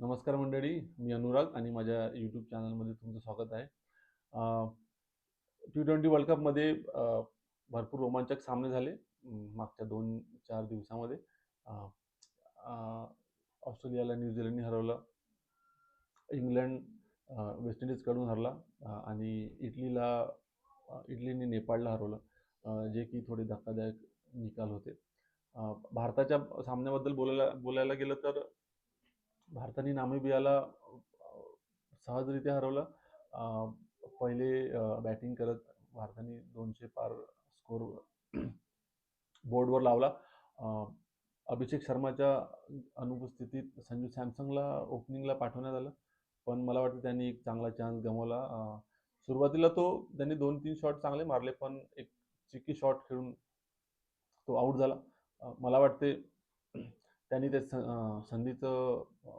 नमस्कार मंडळी, मी अनुराग आणि माझ्या यूट्यूब चॅनलमध्ये तुमचं स्वागत आहे. T20 वर्ल्ड कपमध्ये भरपूर रोमांचक सामने झाले मागच्या 2-4 दिवसामध्ये. अ, अ, ऑस्ट्रेलियाला न्यूझीलंडने हरवलं. इंग्लंड वेस्ट इंडिजकडून हरला आणि इटलीने नेपाळला हरवलं. जे की थोडे धक्कादायक निकाल होते. भारताच्या सामन्याबद्दल बोलायला गेलं तर भारताने नामिबियाला सहजरित्या हरवलं. पहिले बॅटिंग करत भारताने 200 पार स्कोर बोर्डवर लावला. अभिषेक शर्माच्या अनुपस्थितीत संजू सॅमसंगला ओपनिंगला पाठवण्यात आलं, पण मला वाटतं त्यांनी एक चांगला चान्स गमावला. सुरुवातीला त्यांनी 2-3 शॉट चांगले मारले, पण एक चिकी शॉट खेळून तो आऊट झाला. मला वाटते त्यांनी त्या संधीचा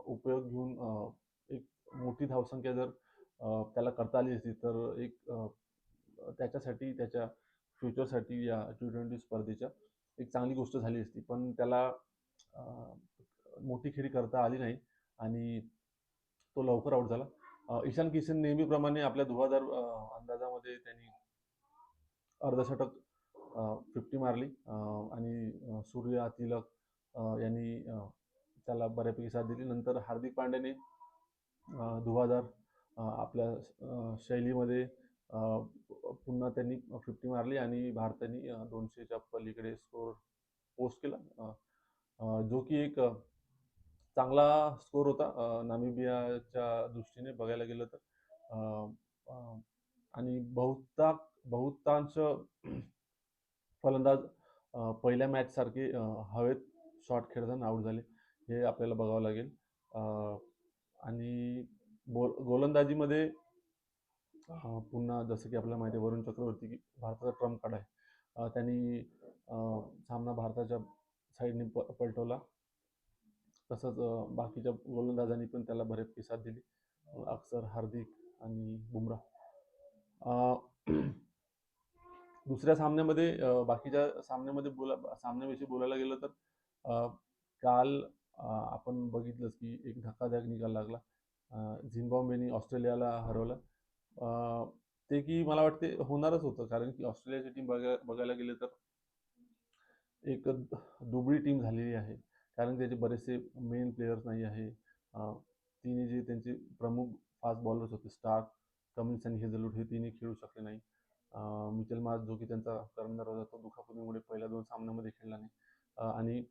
उपयोग घेऊन एक मोठी धावसंख्या जर त्याला करता आली असती तर त्याच्यासाठी त्याच्या फ्युचरसाठी या T20 स्पर्धेच्या एक चांगली गोष्ट झाली असती. पण त्याला मोठी खेळी करता आली नाही आणि तो लवकर आऊट झाला. ईशान किशन नेहमीप्रमाणे आपल्या धुवाधार अंदाजामध्ये त्यांनी अर्धशतक 50 मारली आणि सूर्या तिलक यांनी त्याला बऱ्यापैकी साथ दिली. नंतर हार्दिक पांड्याने धुवाधार आपल्या शैलीमध्ये पुन्हा त्यांनी 50 मारली आणि भारताने 200च्या पलीकडे स्कोर पोस्ट केला, जो की एक चांगला स्कोर होता नामिबियाच्या दृष्टीने बघायला गेलं तर. आणि बहुतांश फलंदाज पहिल्या मॅच सारखे हवेत शॉट खेळताना आऊट झाले, हे आपल्याला बघावं लागेल. आणि गोलंदाजीमध्ये पुन्हा जसं की आपल्याला माहिती आहे वरुण चक्रवर्ती की भारताचा ट्रम्प कार्ड आहे. त्यांनी सामना भारताच्या साईडने पलटवला. तसंच बाकीच्या गोलंदाजांनी पण त्याला बऱ्यापैकी साथ दिली, अक्षर, हार्दिक आणि बुमराह. दुसऱ्या सामन्यामध्ये बाकीच्या सामन्याविषयी बोलायला गेलं तर काल आपण बघितलंच की एक धक्कादायक निकाल लागला. झिम्बाब्वेने ऑस्ट्रेलियाला हरवलं. ते की मला वाटते होणारच होतं, कारण की ऑस्ट्रेलियाची टीम बघायला गेलं तर एक दुबळी टीम झालेली आहे, कारण त्याचे बरेचसे मेन प्लेयर्स नाही आहे. तिन्ही जे त्यांचे प्रमुख फास्ट बॉलर्स होते, स्टार्क, कमिन्स आणि हेझलवूड, हे तिन्ही खेळू शकले नाही. मिचेल मार्श जो की त्यांचा कर्णधार होता तो दुखापतीमुळे पहिल्या 2 सामन्यामध्ये खेळला नाही. आणि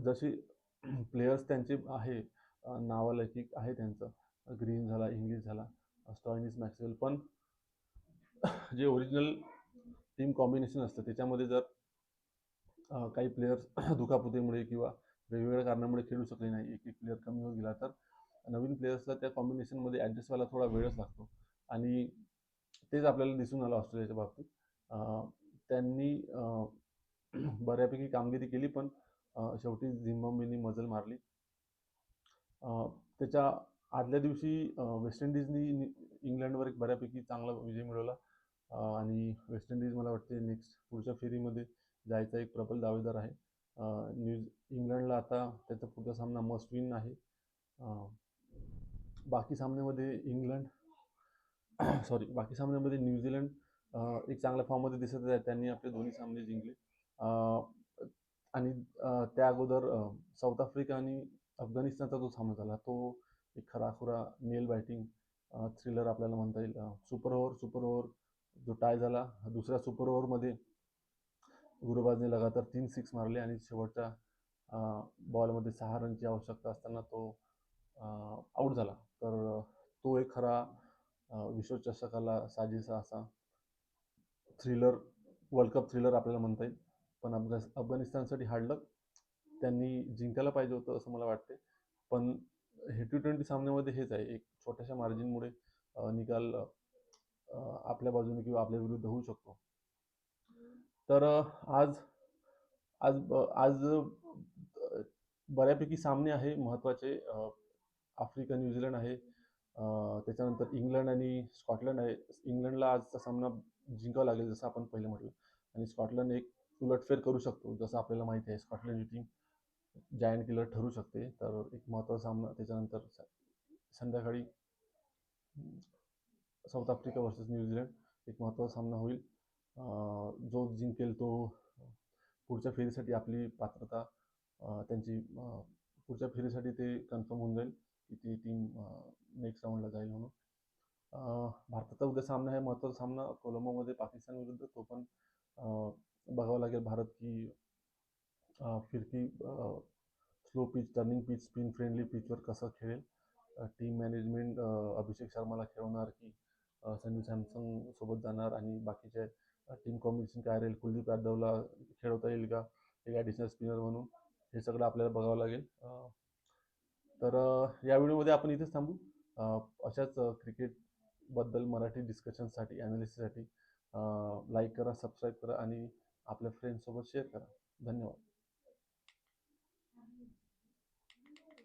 जशी प्लेयर्स त्यांचे आहे नावालौकिक आहे त्यांचं, ग्रीन झाला, इंग्लिश झाला, स्टॉयनिस, मॅक्सवेल, पण जे ओरिजिनल टीम कॉम्बिनेशन असतं त्याच्यामध्ये जर काही प्लेयर्स दुखापतीमुळे किंवा वेगवेगळ्या कारणामुळे खेळू शकले नाही, एक प्लेयर कमी होत गेला तर नवीन प्लेयर्सला त्या कॉम्बिनेशनमध्ये ॲडजस्ट व्हायला थोडा वेळच लागतो आणि तेच आपल्याला दिसून आलं ऑस्ट्रेलियाच्या बाबतीत. त्यांनी बऱ्यापैकी कामगिरी केली, पण शेवटी झिम्बाब्वेने मजल मारली. त्याच्या आदल्या दिवशी वेस्ट इंडिजनी इंग्लंडवर एक बऱ्यापैकी चांगला विजय मिळवला आणि वेस्ट इंडिज मला वाटते पुढच्या फेरीमध्ये जायचा एक प्रबल दावेदार आहे. इंग्लंडला आता त्याचा पुढचा सामना मस्ट विन आहे. बाकी सामन्यामध्ये बाकी सामन्यामध्ये न्यूझीलंड एक चांगल्या फॉर्ममध्ये दिसत आहे. त्यांनी आपले दोन्ही सामने जिंकले. आणि त्या अगोदर साऊथ आफ्रिका आणि अफगाणिस्तानचा जो सामना झाला तो एक खराखुरा नेल बायटिंग थ्रिलर आपल्याला म्हणता येईल. सुपर ओव्हर जो टाय झाला. दुसऱ्या सुपर ओव्हरमध्ये गुरुबाजने लगातार 3 सिक्स मारले आणि शेवटच्या बॉलमध्ये 6 रनची आवश्यकता असताना तो आऊट झाला. तर तो एक खरा विश्वचषकाला साजेसा असा वर्ल्ड कप थ्रिलर आपल्याला म्हणता येईल. पण अफगाणिस्तानसाठी हार्ड लक, त्यांनी जिंकायला पाहिजे होतं असं मला वाटते. पण हे T20 सामन्यामध्ये हेच आहे, एक छोट्याशा मार्जिनमुळे निकाल आपल्या बाजूने किंवा आपल्या विरुद्ध होऊ शकतो. तर आज आज आज बऱ्यापैकी सामने आहे महत्त्वाचे. आफ्रिका न्यूझीलंड आहे, त्याच्यानंतर इंग्लंड आणि स्कॉटलंड आहे. इंग्लंडला आजचा सामना जिंकावा लागेल जसं आपण पहिलं म्हटलं, आणि स्कॉटलंड एक उलटफेर करू शकतो. जसं आपल्याला माहिती आहे स्कॉटलंडची टीम जायंट किलर ठरू शकते. तर एक महत्त्वाचा सामना त्याच्यानंतर संध्याकाळी साऊथ आफ्रिका वर्सेस न्यूझीलंड एक महत्त्वाचा सामना होईल. जो जिंकेल तो पुढच्या फेरीसाठी आपली पात्रता त्यांची पुढच्या फेरीसाठी ते कन्फर्म होऊन जाईल की ती टीम नेक्स्ट राऊंडला जाईल म्हणून. भारताचा उद्या सामना आहे महत्त्वाचा सामना कोलंबोमध्ये पाकिस्तान विरुद्ध. तो पण बघावा लागेल भारत की फिरकी slow pitch, turning pitch, spin friendly पिचवर कसं खेळेल. टीम मॅनेजमेंट अभिषेक शर्माला खेळवणार की संजू सॅमसन सोबत जाणार आणि बाकीचे टीम कॉम्बिनेशन काय राहील. कुलदीप यादवला खेळवता येईल का एक ॲडिशनल स्पिनर म्हणून, हे सगळं आपल्याला बघावं लागेल. तर या व्हिडिओमध्ये आपण इथेच थांबू. अशाच क्रिकेटबद्दल मराठी डिस्कशनसाठी ॲनालिसिससाठी लाईक करा, सबस्क्राईब करा आणि आपल्या फ्रेंड्ससोबत शेअर करा. धन्यवाद.